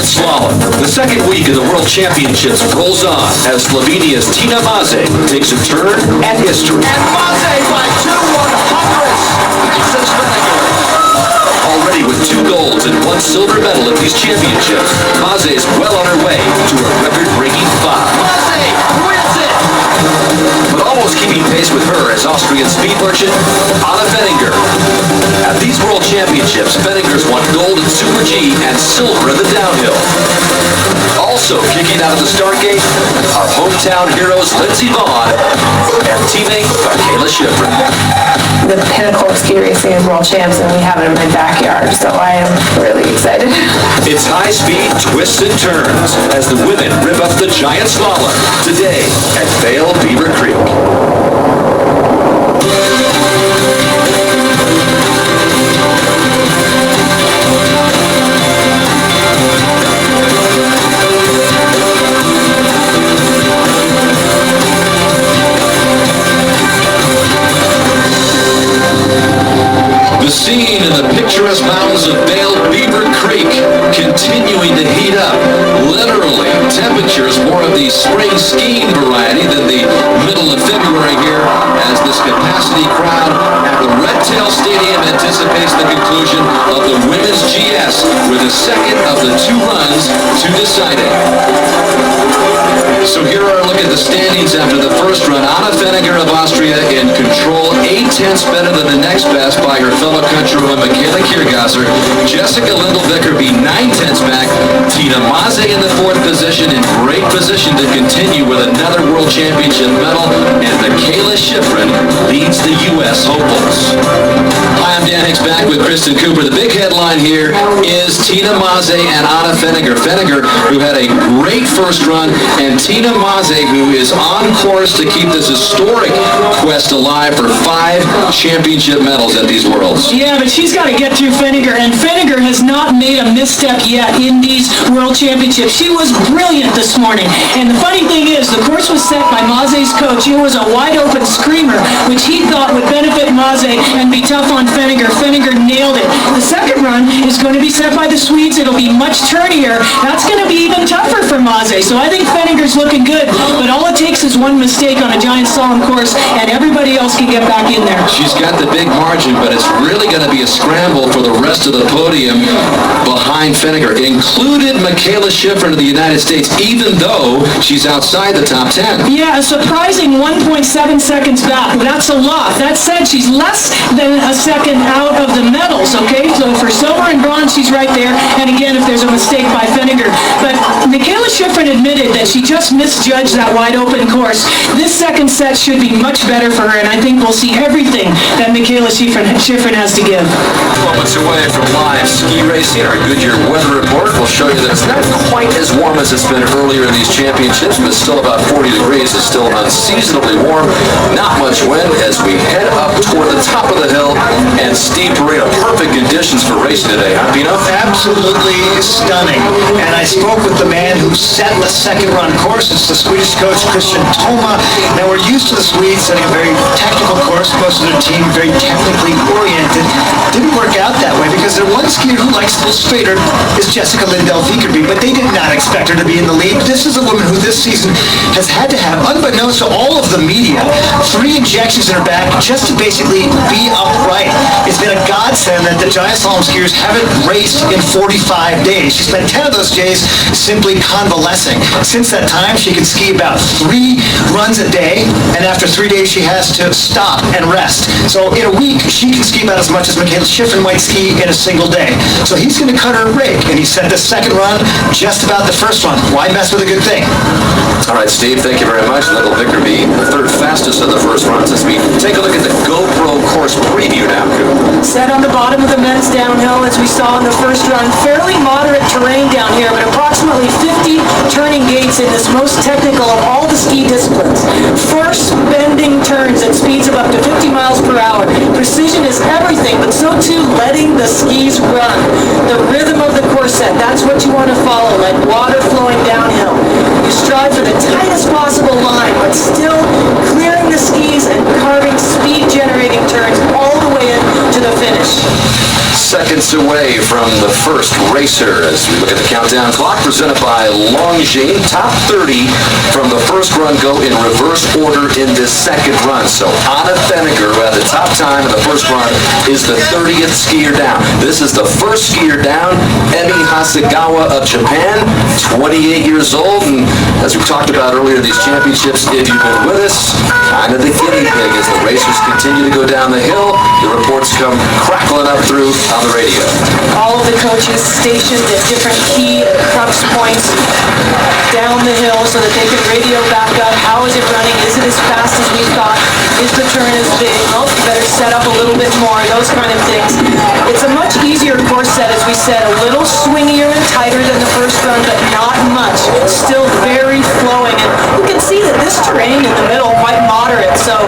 Slalom. The second week of the World Championships rolls on as Slovenia's Tina Maze takes a turn at history. And Maze by 2/100ths passes Venegar. Already with 2 golds and 1 silver medal at these championships, Maze is well on her way to a record-breaking 5. Maze wins it! But almost keeping pace with her is Austrian speed merchant Anna Veninger. At these World Championships, Veninger's won gold in Super G and silver in the downhill. Also kicking out of the start gate are hometown heroes Lindsey Vonn and teammate Michaela Schifrin. The pinnacle of ski racing is world champs, and we have it in my backyard, so I am really excited. It's high-speed twists and turns as the women rip up the giant slalom today at Beaver Creek. The scene in the picturesque mountains of Beaver Creek continuing to heat up. Literally, temperatures more of the spring skiing variety than the middle of February here as this capacity crowd at the Red Tail Stadium anticipates the conclusion of the Women's GS with the second of the 2 runs to decide it. So here are a look at the standings after the first run. Anna Veninger of Austria in control, 8/10 better than the next best by her fellow countrywoman Michaela Kiergasser. Jessica Lindelvicker be 9/10 back. Tina Maze in the 4th position, in great position to continue with another World Championship medal. And Michaela Schifrin leads the U.S. hopefuls. Hi, I'm Dan Hicks back with Kristen Cooper. The big headline here is Tina Maze and Anna Veninger. Veninger, who had a great first run, and Tina Maze, who is on course to keep this historic quest alive for 5 championship medals at these Worlds. Yeah, but she's got to get through Veninger, and Veninger has not made a misstep yet in these World Championships. She was brilliant this morning, and the funny thing is, the course was set by Maze's coach. It was a wide-open screamer, which he thought would benefit Maze and be tough on Veninger. Veninger nailed it. The second run is going to be set by the Swedes. It'll be much turnier. That's going to be even tougher for Maze, so I think Veninger's looking good, but all it takes is one mistake on a giant slalom course, and everybody else can get back in there. She's got the big margin, but it's really going to be a scramble for the rest of the podium behind Veninger, included Michaela Schifrin of the United States, even though she's outside the top 10. Yeah, a surprising 1.7 seconds back. That's a lot. That said, she's less than a second out of the medals, okay? So for silver and bronze, she's right there. And again, if there's a mistake by Veninger. But Michaela Schifrin admitted that she just misjudged that wide-open course. This second set should be much better for her, and I think we'll see everything that Michaela Schifrin has to give. Moments away from live ski racing, our Goodyear weather report will show you that it's not quite as warm as it's been earlier in these championships, but still about 40 degrees. It's still unseasonably warm. Not much wind as we head up toward the top of the hill and steep parade. Perfect conditions for racing today, huh, Pino? Absolutely stunning. And I spoke with the man who set the second run course. It's the Swedish coach, Christian Toma. Now, we're used to the Swedes setting a very technical course. Most of their team very technically oriented. Didn't work out that way because their one skier who likes to straighter is Jessica Lindelvicker, but they did not expect her to be in the lead. This is a woman who this season has had to have, unbeknownst to all of the media, 3 injections in her back just to basically be upright. It's been a godsend that the giant slalom skiers haven't raced in 45 days. She spent 10 of those days simply convalescing. Since that time, she can ski about 3 runs a day, and after 3 days, she has to stop and rest. So in a week, she can ski about as much as Michaela Schifrin might ski in a single day. So he's going to cut her a break, and he set the second run just about the first run. Why mess with a good thing? All right, Steve, thank you very much. Lindelvicker being the 3rd fastest of the first runs as we take a look at the GoPro course preview now, Coop. Set on the bottom of the men's downhill, as we saw in the first run. Fairly moderate terrain down here, but approximately 50 turning gates in this most technical of all the ski disciplines. First bending turns at speeds of up to 50 miles per hour. Precision is everything, but so too letting the skis run. The rhythm of the course set, that's what you want to follow, like water flowing downhill. You strive for the tightest possible line, but still clearing the skis and carving speed-generating turns all the way in to the finish. seconds away from the first racer as we look at the countdown clock presented by Longines. Top 30 from the first run go in reverse order in this second run. So Anna Feniger, who had the top time in the first run, is the 30th skier down. This is the first skier down, Emi Hasegawa of Japan, 28 years old. And as we talked about earlier, these championships, if you've been with us, kind of the guinea pig as the racers continue to go down the hill. The reports come crackling up through on the radio. All of the coaches stationed at different key crux points down the hill so that they can radio back up. How is it running? Is it as fast as we thought? Is the turn as big? Well, you better set up a little bit more, those kind of things. It's a much easier course set, as we said, a little swingier and tighter than the first run, but not much. Still very flowing. And you can see that this terrain in the middle quite moderate, so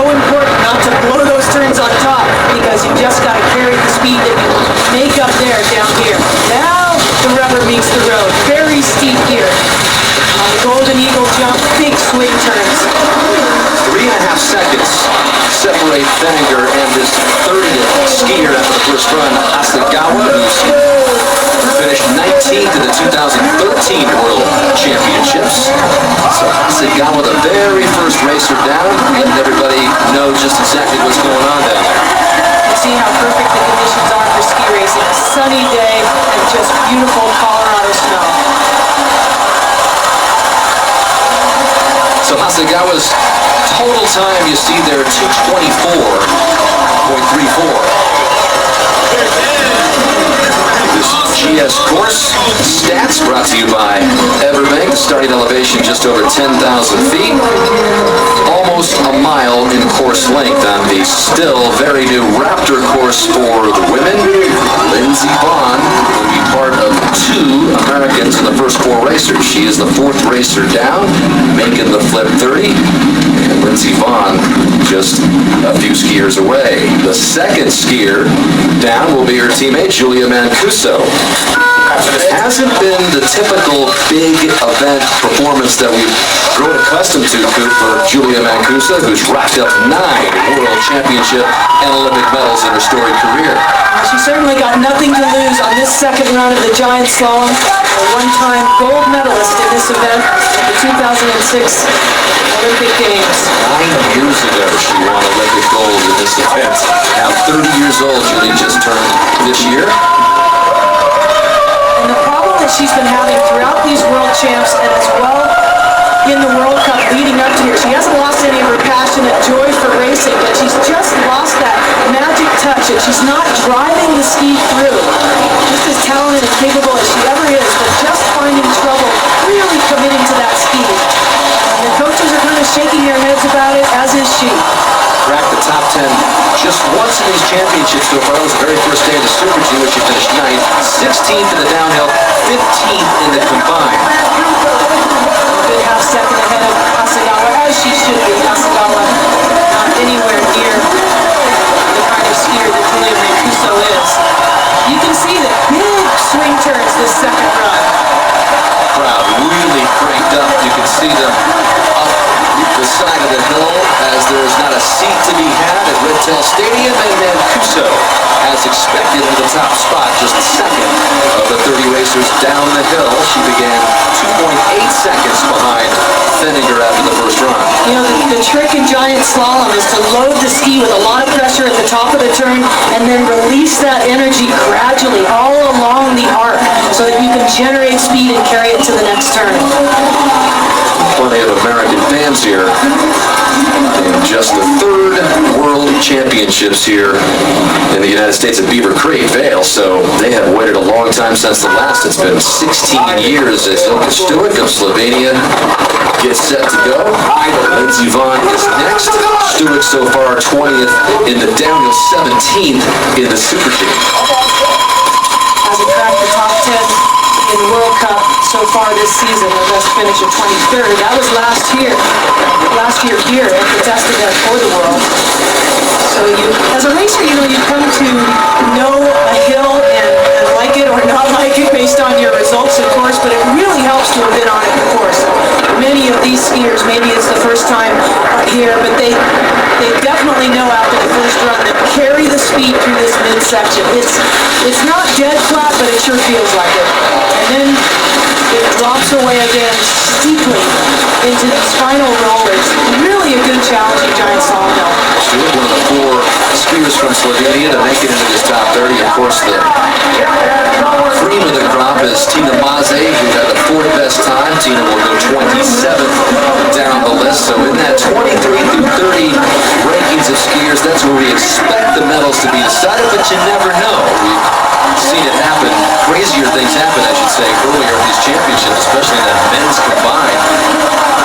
important not to blow those turns on top because you just got to carry the speed that you make up there down here. Now the rubber meets the road. Very steep here. On the Golden Eagle jump, big swing turns. 3.5 seconds separate Feniger and this 30th skier after the first run, Hasegawa, who's finished 19th in the 2013 World Championships. So Hasegawa, the very first racer down, letting everybody know just exactly what's going on down there. You see how perfect the conditions are for ski racing. A sunny day and just beautiful Colorado snow. So Hasegawa's total time you see there, 2:24.34. This GS course stats brought to you by Everbank. Starting elevation just over 10,000 feet. Almost a mile in course length on the still very new Raptor course for the women. Lindsey Vonn will be part of 2 Americans in the first 4 racers. She is the 4th racer down, making the flip 30. And Lindsey Vonn just a few skiers away. The second skier down will be her teammate, Julia Mancuso. It hasn't been the typical big event performance that we've grown accustomed to for Julia Mancuso, who's racked up 9 World Championship and Olympic medals in her storied career. She certainly got nothing to lose on this second run of the Giant Slalom. A one-time gold medalist in this event at the 2006 Olympic Games. 9 years ago, she won Olympic gold in this event. Now 30 years old, Julia just turned this year. And the problem that she's been having throughout these World Champs and as well in the World Cup leading up to here, she hasn't lost any of her passionate joy for racing, but she's just lost that magic touch and she's not driving the ski through. Just as talented and capable as she ever is, but just finding trouble really committing to that ski. And the coaches are kind of shaking their heads about it, as is she. Cracked the top 10 just once in these championships so far. That was the very first day of the Super G, where she finished 9th, 16th in the downhill, 15th in the combined. Good half second ahead of Hasegawa, as she should be. Hasegawa not anywhere near the kind of skier that Julia Mancuso is. You can see the big swing turns this second run. Crowd really cranked up. You can see them up the side of the hill as there's not a seat to be had at Red Tail Stadium, and Mancuso, as expected, in the top spot, just the second of the 30 racers down the hill. She began 2.8 seconds behind Feniger after the first run. You know, the trick in Giant Slalom is to load the ski with a lot of pressure at the top of the turn and then release that energy gradually all along the arc so that you can generate speed and carry it to the next turn. Plenty of American fans here in just the 3rd World Championships here in the United States at Beaver Creek, Vale. So they have waited a long time since the last. It's been 16 years as Ilka Stuick of Slovenia gets set to go. Lindsey Vonn is next. Stuick so far 20th in the downhill, 17th in the Super G. Hasn't cracked the top 10 in the World Cup so far this season. Her best finish at 23rd. That was last year here at the test event for the world. So you, as a racer, you know, you come to know a hill and like it or not like it based on your results, of course, but it really helps to have been on it, of course. Many of these skiers, maybe it's the first time here, but they definitely know after the first run that carry the speed through this mid section. It's not dead flat, but it sure feels like it. And then it drops away again steeply into these final rollers. Really a good challenging giant slalom hill. Stewart, one of the four skiers from Slovenia to make it into this top 30. Of course, the cream of the crop is Tina Maze, who had the fourth best time. Tina will go 27th down the list. So in that 23 through 30 rankings of skiers, that's where we expect the medals to be decided, but you never know. We've seen it happen, crazier things happen, I should say, earlier in these championships, especially in that men's combined.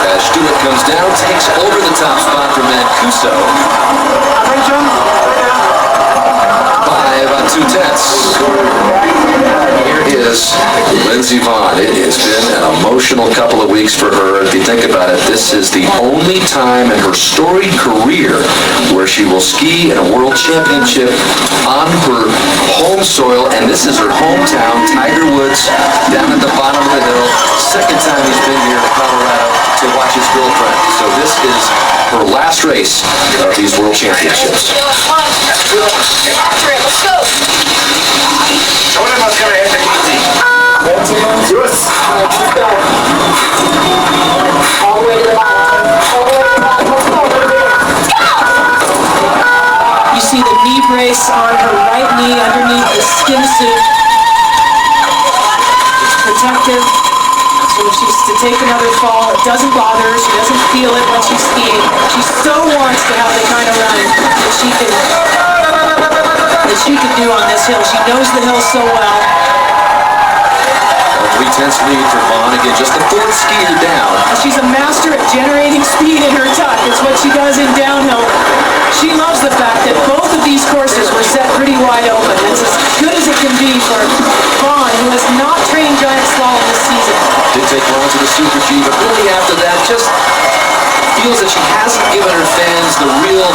As Stewart comes down, takes over the top spot for Mancuso by about 2/10. Here is Lindsey Vonn. It has been an emotional couple of weeks for her. If you think about it, this is the only time in her storied career where she will ski in a world championship on her home soil, and this is her hometown, Tiger Woods, down at the bottom of the hill. Second time he's been here to Colorado to watch his girlfriend. So this is her last race of these world championships. Let's go. All the way to the bottom. All the way to the bottom. Let's go. You see the knee brace on her right knee underneath the skin suit. It's protective. So if she's to take another fall, it doesn't bother her. She doesn't feel it when she's skiing. She so wants to have the kind of run that she can do on this hill. She knows the hill so well. 3/10 lead for Vonn. Again, just the fourth skier down. She's a master at generating speed in her tuck. It's what she does in downhill. She loves the fact that both of these courses were set pretty wide open. It's as good as it can be for Vonn, who has not trained giant slalom this season. Did take on to the Super G, but really after that, just feels that she hasn't given her fans the real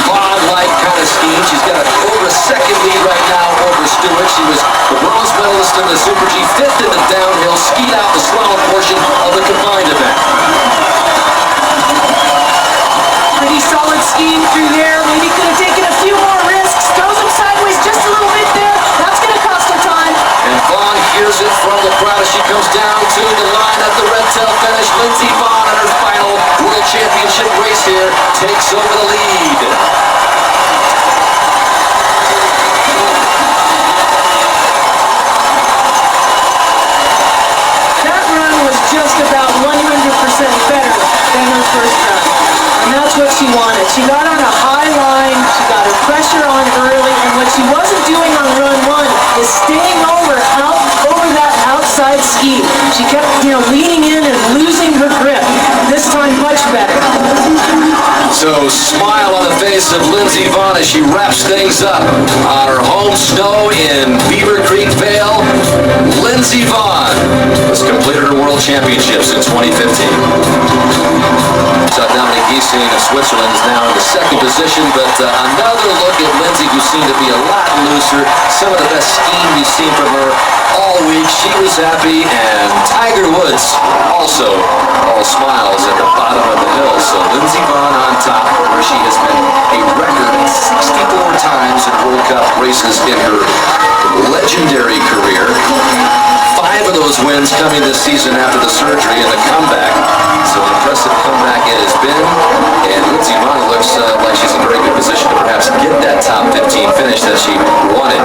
Vonn-like kind of skiing. She's got over a second lead right now over Stewart. She was the bronze medalist in the Super G, fifth in the downhill, skied out the slalom portion of the combined event. Pretty solid skiing through there. Maybe could have taken a few more risks. Throws him sideways just a little bit there. That's going to cost her time. And Vonn hears it from the crowd as she comes down to the line at the red tail finish. Lindsey Vonn in her final World Championship race here takes over the lead. That run was just about 100% better than her first run. And that's what she wanted. She got on a high line, she got her pressure on early, and what she wasn't doing on run one is staying over that outside ski. She kept, leaning in and losing her grip. This time much better. So smile on the face of Lindsey Vonn as she wraps things up on her home snow in Beaver Creek Vale. Lindsey Vonn has completed her World Championships in 2015. Dominic Giesing of Switzerland is now in the second position, but another look at Lindsey, who seemed to be a lot looser. Some of the best skiing we've seen from her all week. She was happy, and Tiger Woods also all smiles at the bottom of the hill. So Lindsey Vonn on top, where she has been a record 64 times in World Cup races in her legendary career. 5 of those wins coming this season after the surgery and the comeback. So an impressive comeback it has been. And Lindsey Vonn looks like she's in a very good position to perhaps get that top 15 finish that she wanted.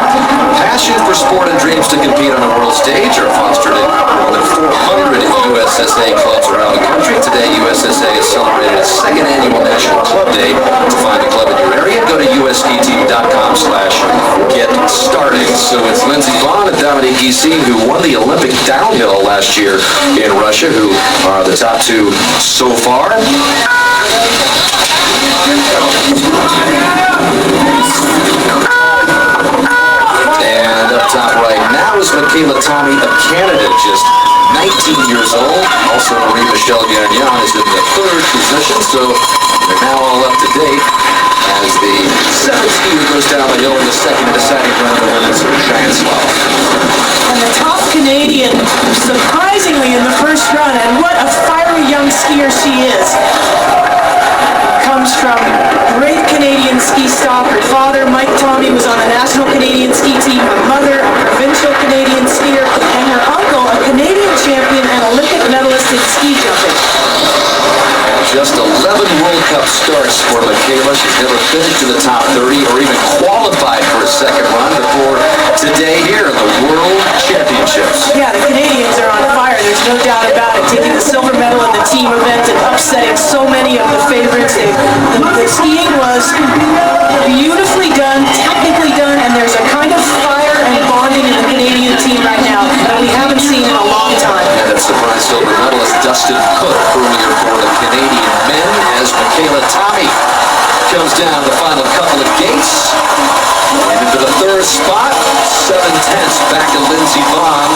Passion for sport and dreams to compete on a world stage are fostered in more than 400 USSA clubs around the country. Today, USSA has celebrated its second annual National Club Day. To find a club in your area, go to usdt.com/get started. So it's Lindsey Vonn and Dominic Giesing, who won the Olympic downhill last year in Russia, who are the top 2 so far. And up top right now is Michaela Tommy of Canada, just 19 years old. Also, Marie-Michelle Gagnon is in the 3rd position, so they're now all up to date as the 7th skier goes down the hill in the second deciding run of the women's giant slalom. And the top Canadian, surprisingly in the first run, and what a fiery young skier she is. comes from great Canadian ski stock. Her father, Mike Tommy, was on the national Canadian ski team. Her mother, a provincial Canadian skier, and her uncle, a Canadian champion and Olympic medalist in ski jumping. Just 11 World Cup starts for Michaela. She's never finished in the top 30 or even qualified for a second run before today here in the World Championships. Yeah, the Canadians are on fire. There's no doubt about it. Taking the silver medal in the team event and upsetting so many of the favorites. The skiing was beautifully done, technically done, and there's a kind of fire and bonding in the Canadian team right now that we haven't seen in a long time. And that surprise silver medalist Dustin Cook earlier for the Canadian men as Michaela Tommy comes down the final couple of gates. And into the third spot, 7/10 back to Lindsey Vonn.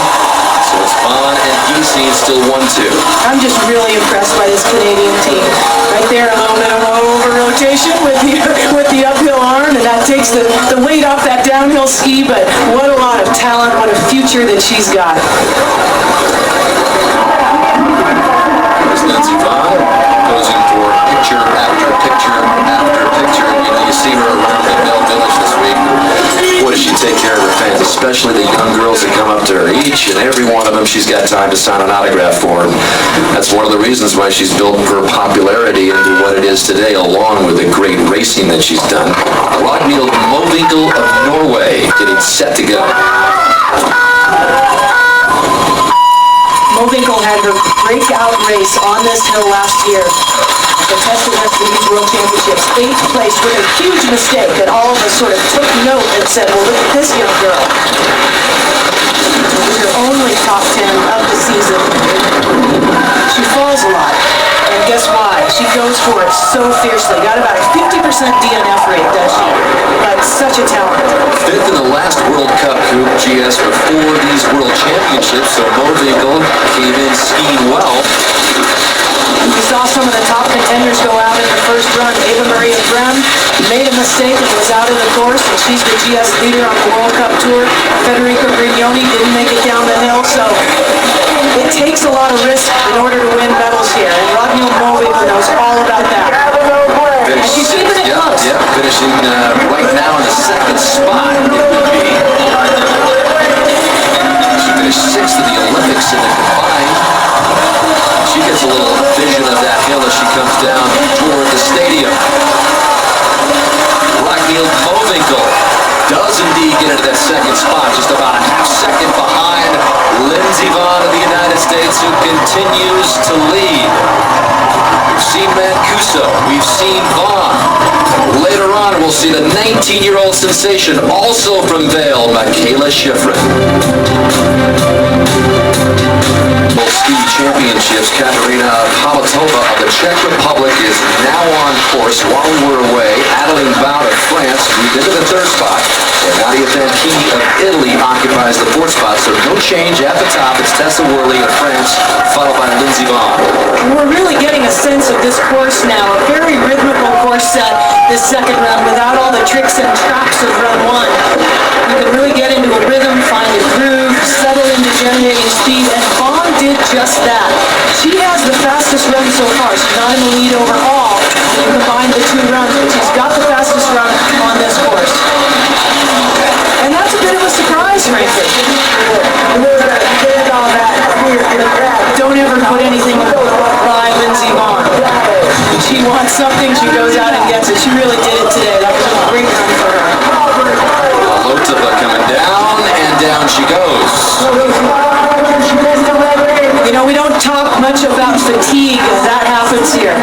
So it's Vonn and Giese still 1-2. I'm just really impressed by this Canadian team. Right there, a little bit of over-rotation with the uphill arm, and that takes the weight off that downhill ski, but what a lot of talent, what a future that she's got. There's Lindsey Vonn posing for picture after picture after picture. You know, you see her around the Bell Village this week. Boy, does she take care of her fans, especially the young girls that come up to her. Each and every one of them, she's got time to sign an autograph for. And that's one of the reasons why she's built her popularity into what it is today, along with the great racing that she's done. Ragnhild Mowinckel of Norway getting set to go. Mowinckel had her breakout race on this hill last year. The Tested West World Championships, 8th place with a huge mistake that all of us sort of took note and said, well, look at this young girl. It was her only top 10 of the season. She falls a lot. And guess why? She goes for it so fiercely. Got about a 50% DNF rate, does she? But such a talent. 5th in the last World Cup Coupe GS before these World Championships, so Mowinckel came in skiing well. We saw some of the top contenders go out in the first run. Ava Maria Brem made a mistake and was out of the course, and she's the GS leader on the World Cup Tour. Federica Brignoni didn't make it down the hill, so it takes a lot of risk in order to win medals here, and Ragnhild Mowinckel knows all about that. And she's keeping it close. Yeah, finishing right now in the second spot. It would be. She finished 6th in the Olympics in the combined. She gets a little vision of that hill as she comes down toward the stadium. Ragnhild Mowinckel does indeed get into that second spot, just about a half second behind Lindsey Vonn of the United States, who continues to lead. We've seen Mancuso, we've seen Vonn. Later on, we'll see the 19-year-old sensation, also from Vail, Michaela Shiffrin. Ski Championships, Katarina Palatova of the Czech Republic is now on course while we're away. Adeline Bout of France moved into the third spot, and Nadia Fanchini of Italy occupies the fourth spot, so no change at the top. It's Tessa Worley of France, followed by Lindsey Vonn. We're really getting a sense of this course now, a very rhythmical course set this second run without all the tricks and traps of run one. You can really get into a rhythm, find a groove, settle into generating speed, and Vonn did just that. She has the fastest run so far. She's not in the lead overall when you combine the two runs, but she's got the fastest run on this course. And that's a bit of a surprise, frankly. Don't ever put anything by Lindsey Vonn. When she wants something, she goes out and gets it. She really did it today. That was a great run for her. Lotova coming down, and down she goes. You know, we don't talk much about fatigue, and that happens here.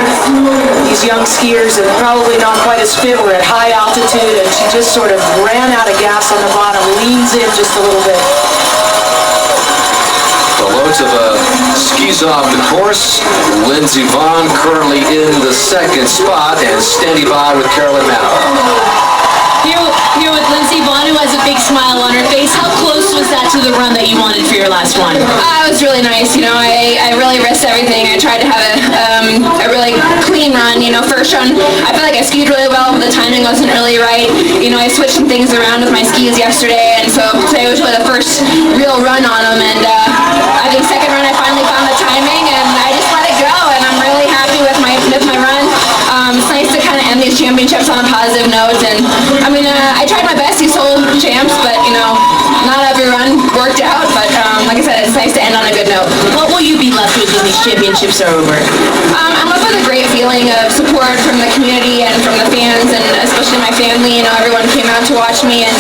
These young skiers are probably not quite as fit. We're at high altitude, and she just sort of ran out of gas on the bottom, leans in just a little bit. Lotova skis off the course. Lindsey Vonn currently in the second spot and standing by with Carolyn Manow. Here with Lindsey Vonn, who has a big smile on her face. How close was that to the run that you wanted for your last one? It was really nice. You know, I really risked everything. I tried to have a really clean run. You know, first run, I feel like I skied really well, but the timing wasn't really right. You know, I switched some things around with my skis yesterday, and so today was really the first real run on them. And I think second run, I finally found the timing, and I just let it go. And I'm really happy with my run. It's nice to kind What will you be left with when these championships are over? I'm left with a great feeling of support from the community and from the fans, and especially my family. Everyone came out to watch me, and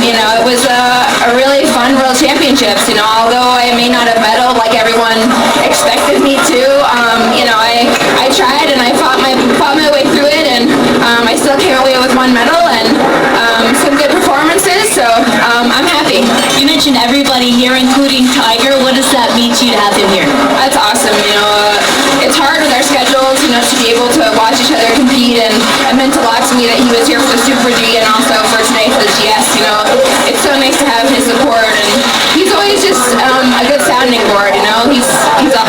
it was a really fun World Championships. Although I may not have medaled like everyone expected me to, I tried and I fought my way through it, and I still came away with one medal and some good performances. So I'm happy. You mentioned everybody here, including Tiger. What does that mean to you to have him here? That's awesome. It's hard with our schedules, to be able to watch each other compete, and it meant a lot to me that he was here for the Super G and also for today for the GS. It's so nice to have his support, and he's always just a good sounding board. He's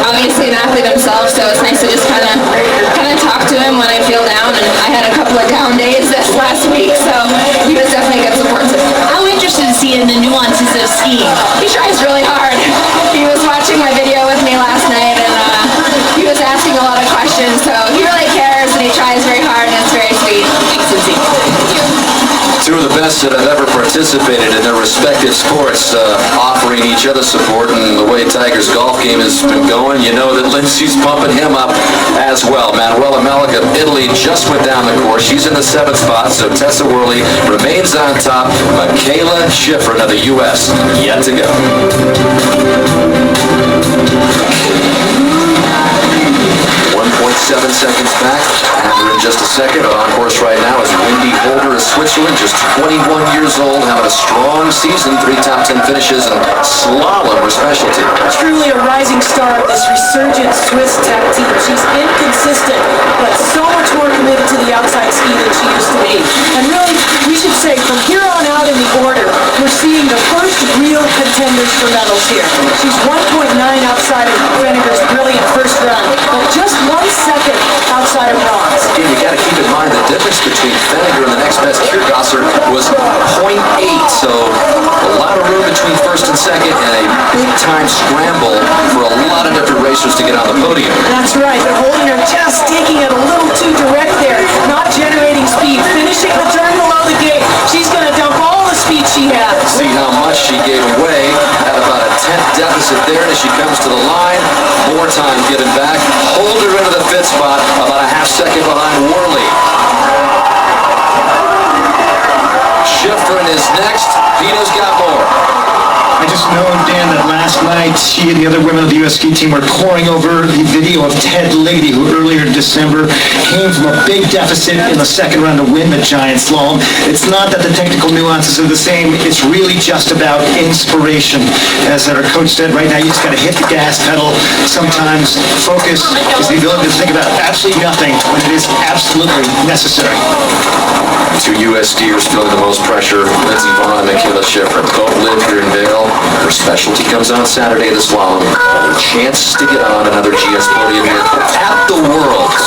obviously an athlete himself, so it's nice to just kind of talk to him when I feel down. And I had a couple of down days this last week, so he was definitely a good support system. How interested is he in the nuances of skiing? He tries really hard. He was watching my video with me last night, and he was asking a lot of questions, so he really cares, and he tries very hard, and it's very sweet. Thanks, Lindsay. Two of the best that have ever participated in their respective sports, offering each other support, and the way Tiger's golf game has been going, you know that Lindsay's pumping him up as well. Manuela Melick of Italy just went down the course. She's in the 7th spot, so Tessa Worley remains on top. Michaela Schifrin of the U.S. yet to go. 1.7 seconds back. We're in just a second. On course right now is Wendy Holder of Switzerland, just 21 years old, having a strong season, 3 top 10 finishes, and slalom her specialty. Truly a rising star of this resurgent Swiss tech team. She's inconsistent, but so much more committed to the outside ski than she used to be. And really, we should say, from here on out in the order, we're seeing the first real contenders for medals here. She's 1.9 outside of Feniger's brilliant first run, but just 1 second outside of bronze. Again, you got to keep in mind the difference between Feniger and the next best Kiergasser was 0.8, so a lot of room between first and second, and a big-time scramble for a lot of different racers to get on the podium. That's right, they're holding her just taking it a little too direct there, not generating speed, finishing the turn below the gate. She's going to dump all the speed she has. See how much she gave away. Had about a 10th deficit there, and as she comes to the line, more time given back. Hold her into the 5th spot, about a half second behind Worley. Schifrin is next. Pino's got more. I just know, Dan, that last night she and the other women of the U.S. ski team were poring over the video of Ted Lady, who earlier in December came from a big deficit in the second round to win the giant slalom. It's not that the technical nuances are the same. It's really just about inspiration. As our coach said, right now you just got to hit the gas pedal. Sometimes focus is the ability to think about absolutely nothing when it is absolutely necessary. 2 U.S. skiers feeling the most pressure. Lindsey Vonn and Michaela Schifrin both live here in Vail. Her specialty comes on Saturday, the slalom. Chance to get on another GS podium here at the Worlds.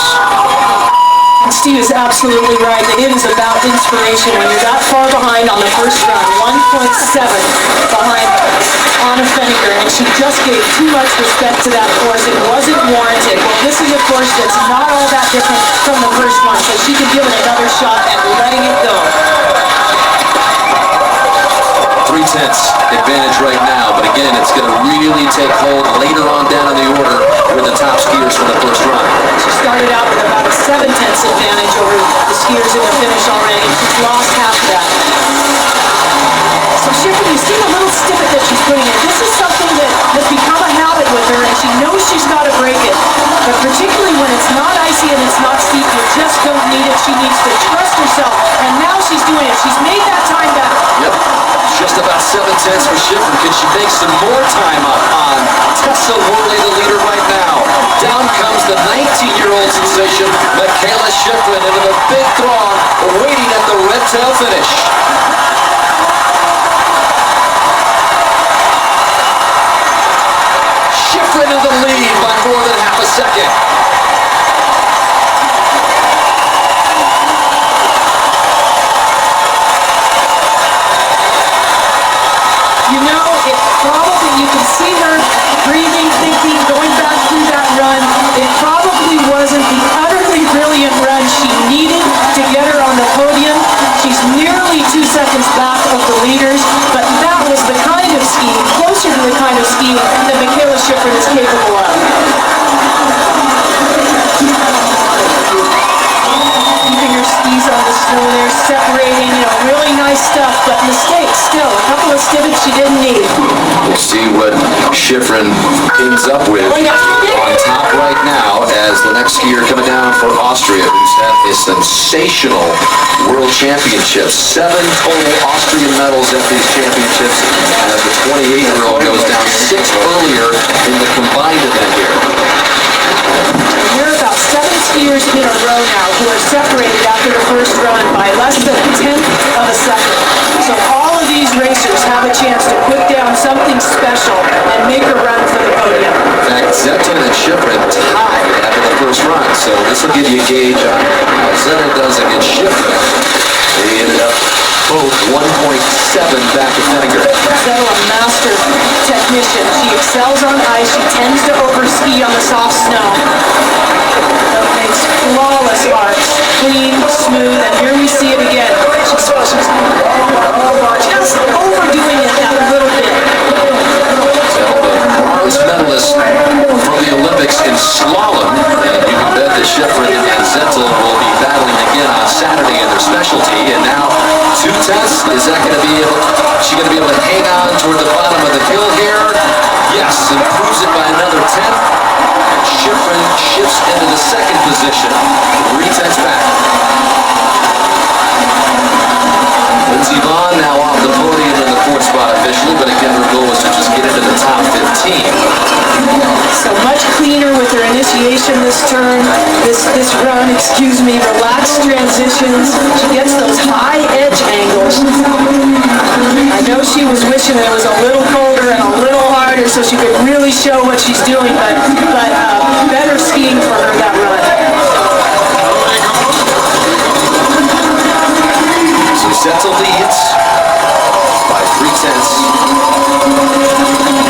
Steve is absolutely right that it is about inspiration when you're that far behind on the first run, 1.7 behind Anna Feniger, and she just gave too much respect to that course. It wasn't warranted. Well, this is a course that's not all that different from the first one, so she can give it another shot at letting it go. 3/10 advantage right now, but again, it's going to really take hold later on down in the order with the top skiers from the first run. She started out with about a 7/10 advantage over the skiers in the finish already. She's lost half of that. So Schifrin, you see the little snippet that she's putting in. This is something that has become a habit with her, and she knows she's got to break it. But particularly when it's not icy and it's not steep, you just don't need it. She needs to trust herself, and now she's doing it. She's made that time back. Yep, just about 7/10 for Schifrin. Can she make some more time up on Tessa Worley, the leader right now? Down comes the 19-year-old sensation, Michaela Schifrin, into the big throng, waiting at the red tail finish. Schifrin in the lead by more than half a second. You know, it probably, you can see her breathing, thinking, going back through that run. It probably wasn't the utterly brilliant run she needed to get her on the podium. She's nearly 2 seconds back of the leaders, but that was the kind of skiing, closer to the kind of skiing that Michaela Schifrin she didn't need. We'll see what Schifrin ends up with on top right now as the next skier coming down for Austria, who's had a sensational World Championships. 7 total Austrian medals at these championships as the 28-year-old goes down 6 earlier in the combined event here. You're about 7 skiers in a row now who are separated after the first run by less than a tenth of a second. So all of these racers have a chance to put down something special and make a run for the podium. In fact, Zettel and Schifrin tied after the first run, so this will give you a gauge on how Zettel does against Schifrin. They ended up both 1.7 back to Feniger. Zettel, a master technician. She excels on ice. She tends to overski on the soft snow. Makes flawless arcs, clean, smooth, and here we see it again. She's just overdoing it that little bit. Zettel, the bronze medalist from the Olympics in slalom, and you can bet that Schifrin and Zettel will be battling again on Saturday in their specialty, and now 2 tenths. Is that going to be able? She going to be able to hang on toward the bottom of the hill here? Yes, improves it by another tenth. Schifrin shifts into the second position. 3 tenths back. Lindsey Vonn now off the podium in the 4th spot officially, but again her goal was to just get into the top 15. So much cleaner with her initiation this turn, this run, relaxed transitions. She gets those high edge angles. I know she was wishing that it was a little colder and a little harder so she could really show what she's doing, but better skiing for her that run. So Zettel leads by 3 tenths.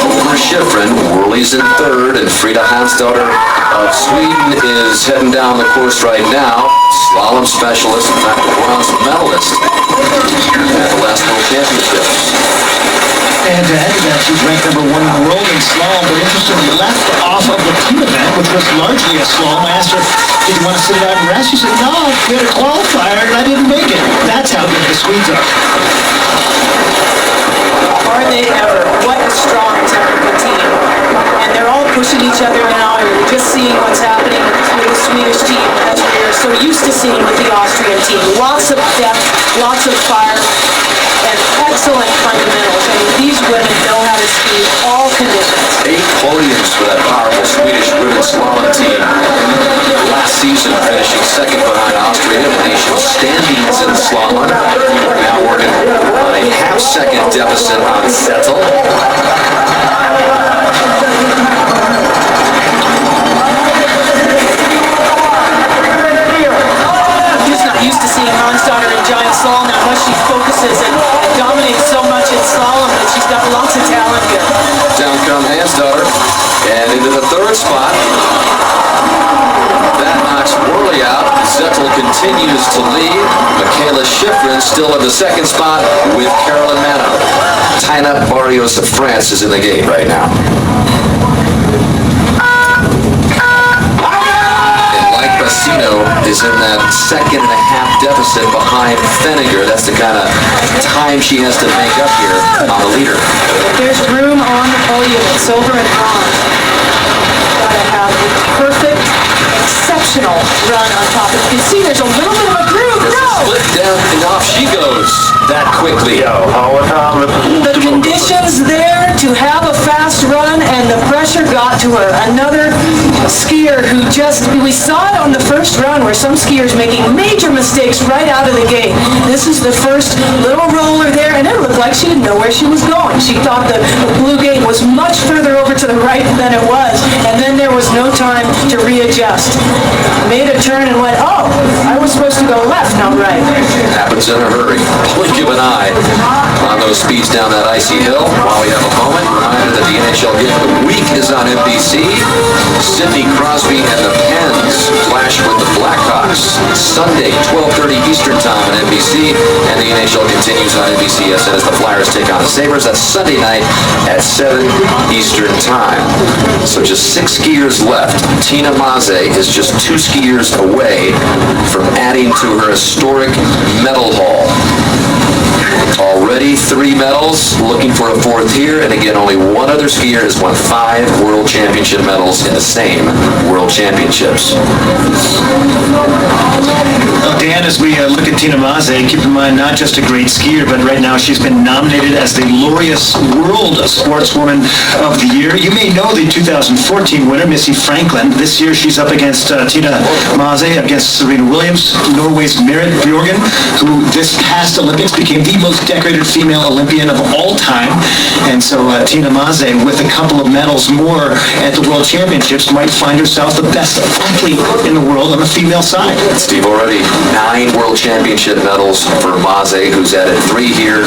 Over Schifrin, Worley's in 3rd, and Frida Hansdotter of Sweden is heading down the course right now. Slalom specialist, in fact, the bronze medalist at the last World Championships. And to add to that, she's ranked number 1 in the world in slalom, but interestingly left off of the team event, which was largely a slalom. I asked her, did you want to sit it out and rest? She said, no, we had a qualifier and I didn't make it. That's how good the Swedes are. Are they ever? What a strong technical team. And they're all pushing each other now, and we're just seeing what's happening with the Swedish team as we're so used to seeing with the Austrian team. Lots of depth, lots of fire, and excellent fundamentals. I mean, these women know how to ski all conditions. 8 podiums for that powerful Swedish women's slalom team. Last season finishing 2nd behind Austria in the nation's standings in slalom. Now working on a half-second deficit on Zettel. Just not used to seeing Hansdotter in giant slalom, how much she focuses and dominates so much in slalom, but she's got lots of talent here. Down come Hansdotter, and into the 3rd spot. That knocks Worley out. Zettel continues to lead. Michaela Schifrin still in the 2nd spot with Carolyn Mano. Tina Barrios of France is in the game right now. Bassino is in that 2.5 deficit behind Feniger. That's the kind of time she has to make up here on the leader. There's room on the podium at silver and bronze. Gotta have a perfect, exceptional run on top. As you can see, there's a little bit of a groove. No! Split down and off she goes that quickly. The conditions there to have a fast run, and the pressure got to her. Another skier who we saw it on the first run where some skiers making major mistakes right out of the gate. This is the first little roller there, and it looked like she didn't know where she was going. She thought the blue gate was much further over to the right than it was, and then there was no time to readjust. Made a turn and went, oh, I was supposed to go left, not right. Happens in a hurry. Blink of an eye on those speeds down that icy hill. While we have a moment, reminder that the NHL Game of the Week is on NBC. Sidney Crosby and the Pens clash with the Blackhawks Sunday, 12:30 Eastern Time on NBC, and the NHL continues on NBCSN as the Flyers take on the Sabres. That's Sunday night at 7 Eastern Time. So just 6 skiers left. Tina Maze is just 2 skiers away from adding to her historic medal haul. Already 3 medals, looking for a 4th here, and again, only one other skier has won 5 World Championship medals in the same World Championships. Dan, as we look at Tina Maze, keep in mind not just a great skier, but right now she's been nominated as the Laureus World Sportswoman of the Year. You may know the 2014 winner, Missy Franklin. This year she's up against Tina Maze, against Serena Williams, Norway's Merit Bjørgen, who this past Olympics became the most decorated female Olympian of all time. And so Tina Maze, with a couple of medals more at the World Championships, might find herself the best athlete in the world on the female side. Steve, already 9 World Championship medals for Maze, who's added 3 here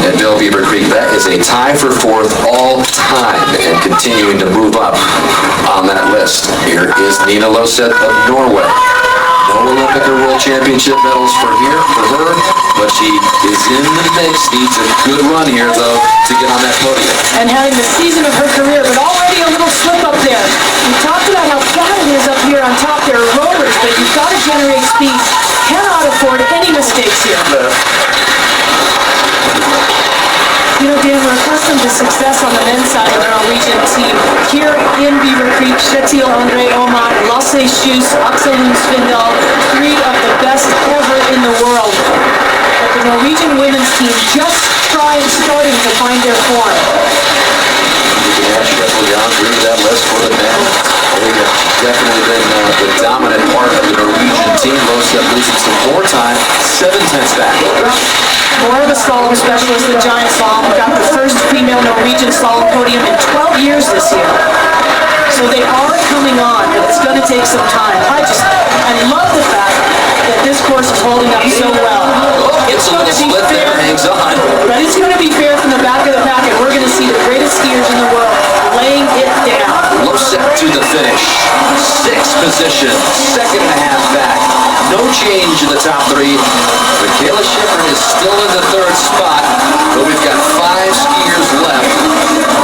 at Beaver Creek. That is a tie for 4th all time, and continuing to move up on that list. Here is Nina Løseth of Norway. No Olympic or World Championship medals for her, but she is in the mix. Needs a good run here, though, to get on that podium. And having the season of her career, but already a little slip up there. We talked about how flat it is up here on top. There are rollers, but you've got to generate speed. Cannot afford any mistakes here. You know, Dan, we're accustomed to success on the men's side of the Norwegian team. Here in Beaver Creek, Kjetil André Omar, Lasse Schus, Axel Lund Svindal, 3 of the best ever in the world. But the Norwegian women's team just starting to find their form. You can add Kjetil Jan through that list for the men. They have definitely been the dominant part of the Norwegian team. Løseth losing some more time, 7/10 back. More of a slalom specialist than giant slalom. We got the first female Norwegian slalom podium in 12 years this year. So they are coming on, but it's going to take some time. I love the fact that this course is holding up so well. It's a little split there, hangs on. But it's going to be fair from the back of the pack, and we're going to see the greatest skiers in the world laying it down. Løseth to the finish. 6th position, 2.5 back. No change in the top 3. Michaela Schifrin is still in the 3rd spot, but we've got 5 skiers left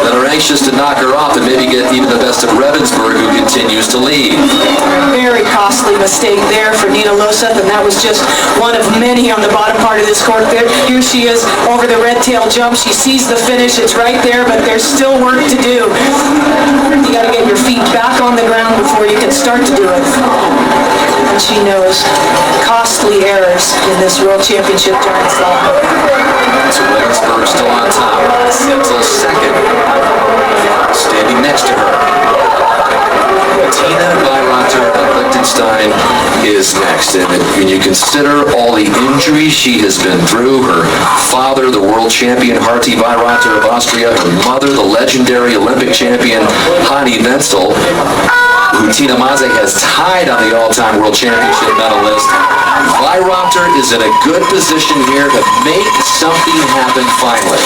that are anxious to knock her off and maybe get even the best of Ravensburg, who continues to lead. Very costly mistake there for Nina Løseth, and that was just one of many on the bottom part of this court. Here she is over the red tail jump. She sees the finish. It's right there, but there's still work to do. You got to get your feet back on the ground before you can start to do it. And she knows costly errors in this World Championship giant slalom. So Ravensburg still on top. Until 2nd. Standing next to her, Tina Byronter of Liechtenstein is next. And when you consider all the injuries she has been through, her father, the world champion Harti Byronter of Austria, her mother, the legendary Olympic champion Hani Wenzel, who Tina Maze has tied on the all-time world championship medal list. Byronter is in a good position here to make something happen finally.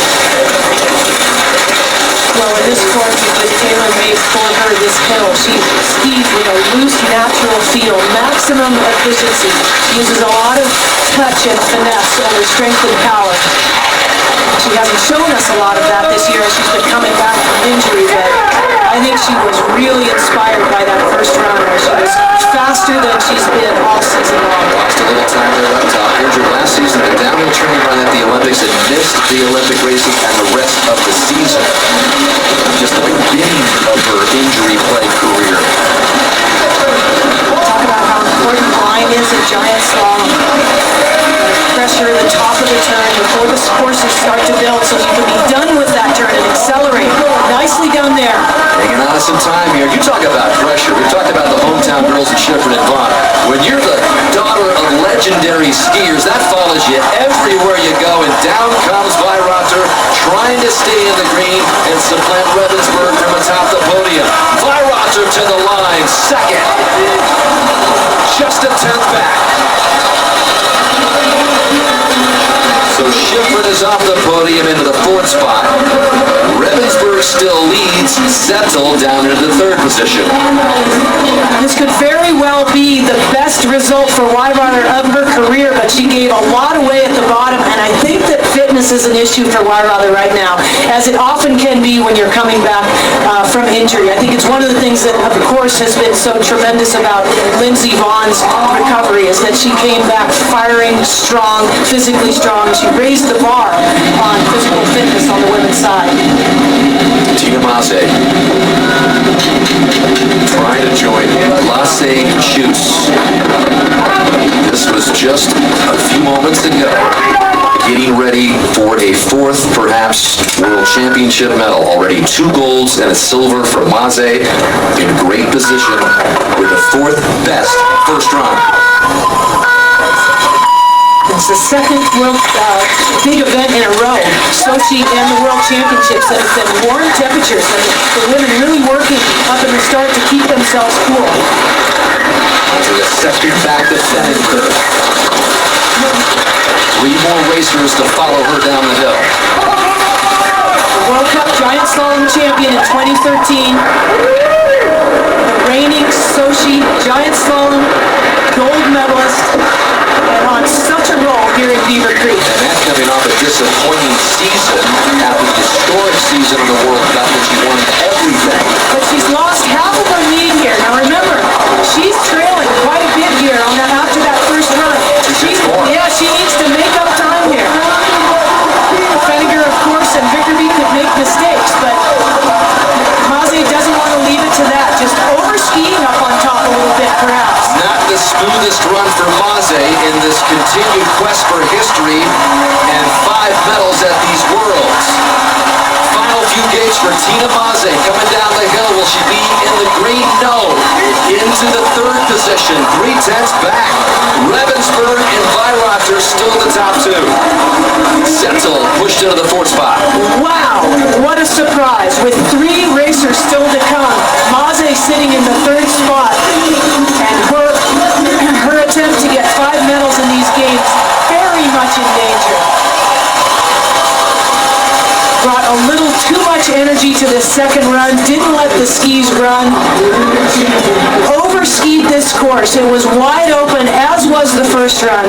Well, in this course, it was tailor-made for her, this hill. She skis with a loose, natural feel, maximum efficiency. Uses a lot of touch and finesse over strength and power. She hasn't shown us a lot of that this year as she's been coming back from injury, but I think she was really inspired by that first round where she was faster than she's been all season long. Lost a little time there up top. Injured last season in a downhill training run at the Olympics and missed the Olympic races and the rest of the season. Just the beginning of her injury-plagued career. Talk about how important line is in giant slalom. Pressure at the top of the turn before the courses start to build so you can be done with that turn and accelerate. Nicely done there. Hanging on to some time here. You talk about pressure. We talked about the hometown girls in Schifrin and Vaughn. When you're the daughter of legendary skiers, that follows you everywhere you go, and down comes Byronter, trying to stay in the green and supplant Ravensburg from atop the podium. Byronter to the line, 2nd. Just a 10th back. So Schifrin is off the podium into the 4th spot. Ravensburg still leads Settle down into the third position. This could very well be the best result for Weirather of her career, but she gave a lot away at the bottom, and I think that fitness is an issue for Weirather right now, as it often can be when you're coming back from injury. I think it's one of the things that, of course, has been so tremendous about Lindsey Vaughn's recovery, is that she came back firing strong, physically strong. She raised the bar on physical fitness on the women's side. Tina Maze trying to join Lasse Chus. This was just a few moments ago, getting ready for a fourth, perhaps, World Championship medal. Already 2 golds and a silver for Maze, in great position with the 4th best first run. It's the second big event in a row, Sochi and the World Championships, that have been warm temperatures, and the women really working up in the start to keep themselves cool. To the second back to Fenninger. 3 more racers to follow her down the hill. The World Cup Giant Slalom champion in 2013. The reigning Sochi Giant Slalom gold medalist. And on such a roll here in Beaver Creek. And that's coming off a disappointing season after the historic season of the World Cup when she won everything. But she's lost half of her lead here. Now remember, she's trailing quite a bit here on that, after that first run. She needs to make up time here. Fenninger, of course, and Vickerby could make mistakes, but Maze doesn't want to leave it to that. Just over-skiing up on top a little bit, perhaps. Not the smoothest run for Maze in this continued quest for history and 5 medals at these Worlds. Final few gates for Tina Maze coming down the hill. Will she be in the green? No. Into the 3rd position, 3/10 back. Ravensburg and Weirather still the top 2. Settle pushed into the 4th spot. Wow, what a surprise. With 3 racers still to come, Maze sitting in the 3rd spot, and her attempt to get 5 medals in these games very much in danger. Brought a little too much energy to this second run, didn't let the skis run. Over-skied this course. It was wide open, as was the first run.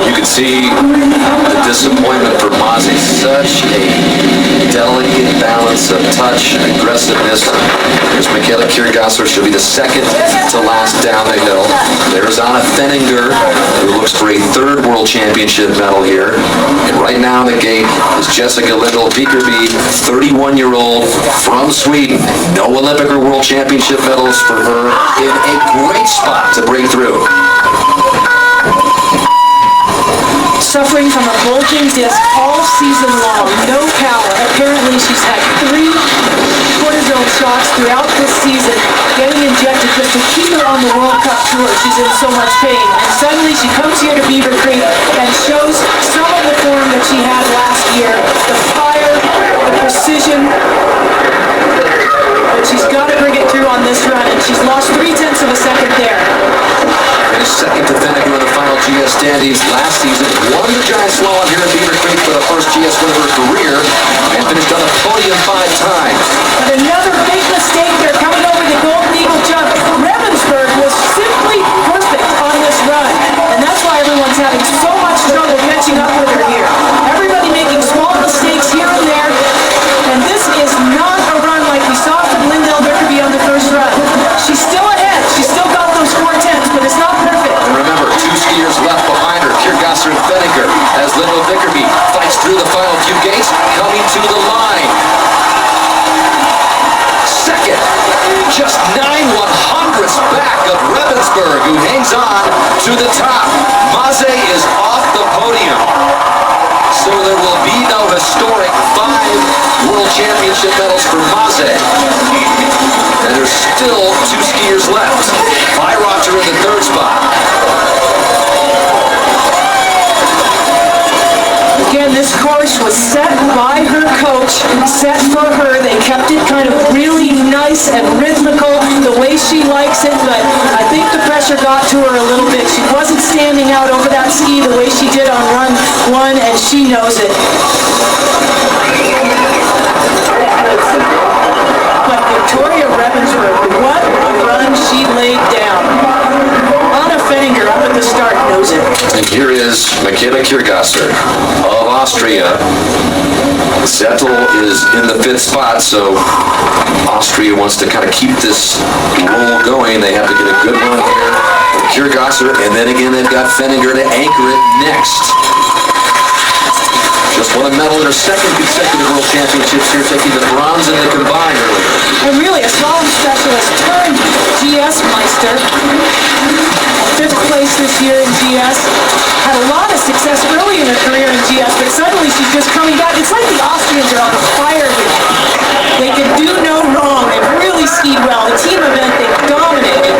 You can see the disappointment for Maze. Such a delicate balance of touch and aggressiveness. There's Michaela Kiergasser. She'll be the second to last down the hill. There's Anna Fenninger, who looks for a 3rd World Championship medal here. And right now in the gate is Jessica Lindell Vickerby, 31-year-old from Sweden. No Olympic or World Championship medals for her, in a great spot to break through. Suffering from a bulging disc all season long, no power. Apparently she's had 3 cortisone shots throughout this season, getting injected just to keep her on the World Cup tour. She's in so much pain. And suddenly she comes here to Beaver Creek and shows some of the form that she had last year. The fire, the precision. But she's got to bring it through on this run, and she's lost 0.3 of a second there. Finished second to Fenninger in the final GS standings last season. Won the Giant Slalom here at Beaver Creek for the first GS win of her career, and finished on the podium 5 times. But another big mistake there coming over the Golden Eagle jump. Ravensburg was simply perfect on this run, and that's why everyone's having so much trouble catching up with her here. Everybody making small mistakes here and there, and this is not a run like we saw from Lindell Vickerby on the first run. She's still ahead. She's still got those 4/10s, but it's not perfect. And remember, 2 skiers left behind her, Kiergasser and Fenninger, as Lindell Vickerby fights through the final few gates, coming to the line. Second, just 9/100ths back of Ravensburg, who hangs on to the top. Maze is off the podium. So there will be no historic 5 World Championship medals for Maze. And there's still 2 skiers left. Weirather in the 3rd spot. Again, this course was set by her coach, set for her. They kept it kind of really nice and rhythmical, the way she likes it, but I think the pressure got to her a little bit. She wasn't standing out over that ski the way she did on run 1, and she knows it. Kyrgasser of Austria. Zettel is in the 5th spot, so Austria wants to kind of keep this roll going. They have to get a good run here for Kyrgasser, and then again they've got Fenninger to anchor it next. Just won a medal in her 2nd consecutive World Championships here, taking the bronze in the combined earlier. And really a slalom specialist turned GS Meister. 5th place this year in GS. Had a lot of success early in her career in GS, but suddenly she's just coming back. It's like the Austrians are on fire with her. They can do no wrong. They've really skied well. The team event, they dominated.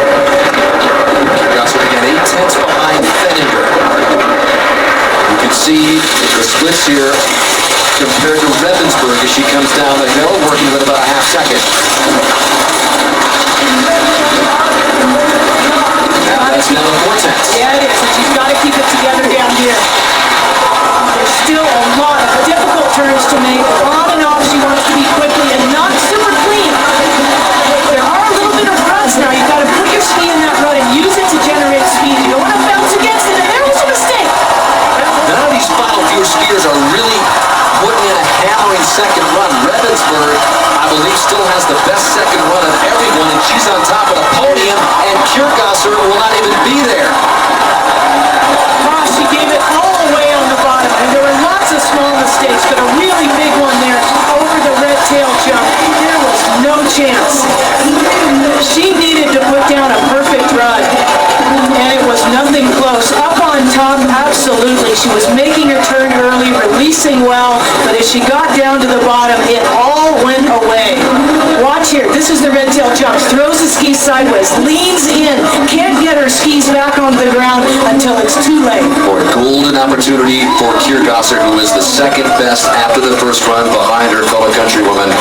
Kyrgasser again 8/10 behind Fenninger. You can see the splits here compared to Ravensburg as she comes down the hill, working with about a half second. Now that's down to 4/10. Yeah, it is, and she's got to keep it together down here. There's still a lot of difficult turns to make. On and off, she wants to be quickly and not super clean. There are a little bit of ruts now. You've got to put your ski in that rut and use it to generate speed. You don't want to bounce against it, and there was a mistake. None of these final few skiers are really putting in a hammering second run. Ravensburg, I believe, still has the best second run of everyone, and she's on top of the podium, and Kyrgasser will not even be there. She gave it all away on the bottom, and there were lots of small mistakes, but a really big one there over the red tail jump. There was no chance. She needed to put down a perfect run, and it was nothing close. Up on top, absolutely. She was making her turn early, releasing well, but as she got down to the bottom, it all went away. Watch here. This is the red tail jump. Throws the skis sideways, leans in, can't get her skis back on the ground until it's too late. For a golden opportunity for Kyrgasser, who is the 2nd best after the first run behind her fellow countrywoman,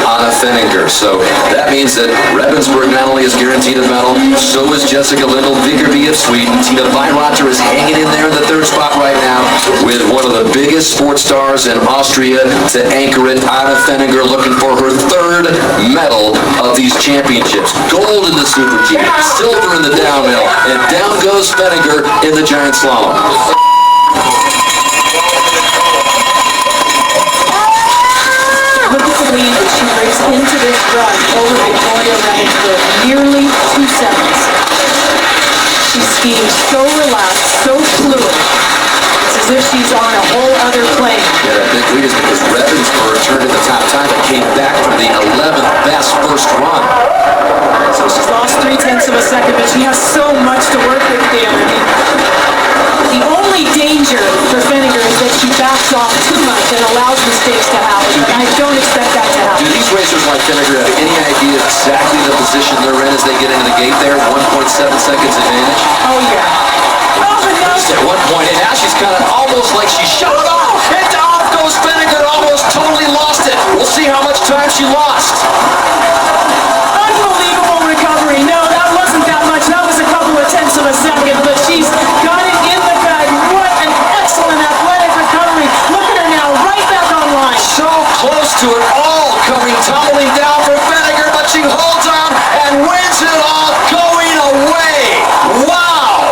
Anna Fenninger. So that means that Ravensburg not only is guaranteed a medal, so is Jessica Lindell Vickerby of Sweden. Tina Weirater is hanging in there in the 3rd spot right now with one of the biggest sports stars in Austria to anchor it. Anna Fenninger looking for her 3rd medal of these championships. Gold in the Super G, silver in the downhill, and down goes Fenninger in the giant slalom. Look at the lead that she brings into this run over Victoria Ravensburg. Nearly 2 seconds. She's skiing so relaxed, so fluid. It's as if she's on a whole other plane. Yeah, that big lead is because Ravensburg turned in the top time and came back from the 11th best first run. So she's lost 0.3 of a second, but she has so much to work with there. I mean, the only danger for Fenninger is that she backs off too much and allows mistakes to happen. But I don't expect that to happen. Do these racers like Fenninger have any idea exactly the position they're in as they get into the gate there? 1.7 seconds advantage? Oh, yeah. Oh, but no. At one point, and now she's kind of almost like she shut it off. And off goes Fenninger, almost totally lost it. We'll see how much time she lost. Unbelievable recovery. No, that wasn't that much. That was a couple of tenths of a second, but she's got it in the bag. What an excellent athletic recovery. Look at her now, right back online. So close to it all coming tumbling down for Fenninger, but she holds on and wins it all going away. Wow!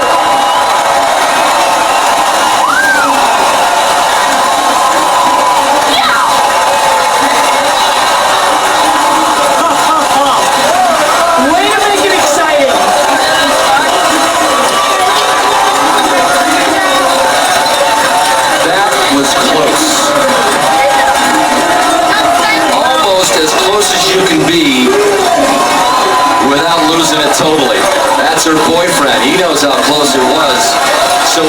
Way to make it exciting. That was close. Almost as close as you can be without losing it totally. That's her boyfriend. He knows how close it was. So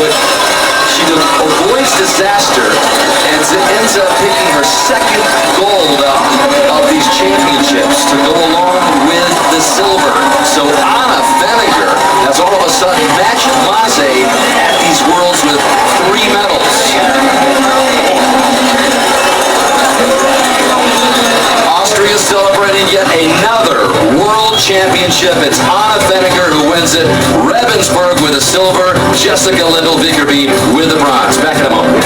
she avoids disaster and ends up picking her 2nd gold of these championships to go along with the silver. So Anna Fenninger has all of a sudden matched Maze at these Worlds with 3 medals. Austria celebrating yet another World Championship. It's Anna Fenninger who wins it. Ravensburg with a silver. Jessica Lindell Vickerby with the bronze. Back in a moment.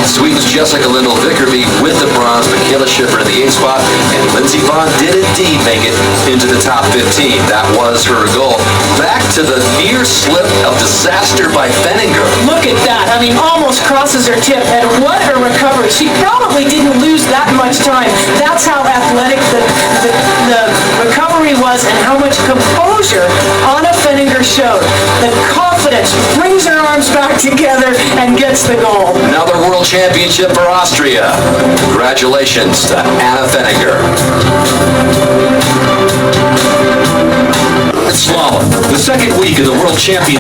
Sweden's Jessica Lindell Vickerby with the bronze. Michaela Schiffer in the 8th spot. And Lindsey Vonn did it indeed make it into the top 15. That was her goal. Back to the near slip of disaster by Fenninger. Look at that. I mean, almost crosses her tip. And what a recovery. She probably didn't lose that much time. That's how athletic the recovery was and how much composure Anna Fenninger showed. The confidence, brings her arms back together and gets the goal. Another world championship for Austria. Congratulations to Anna Fenninger. Slalom, the second week of the world championship.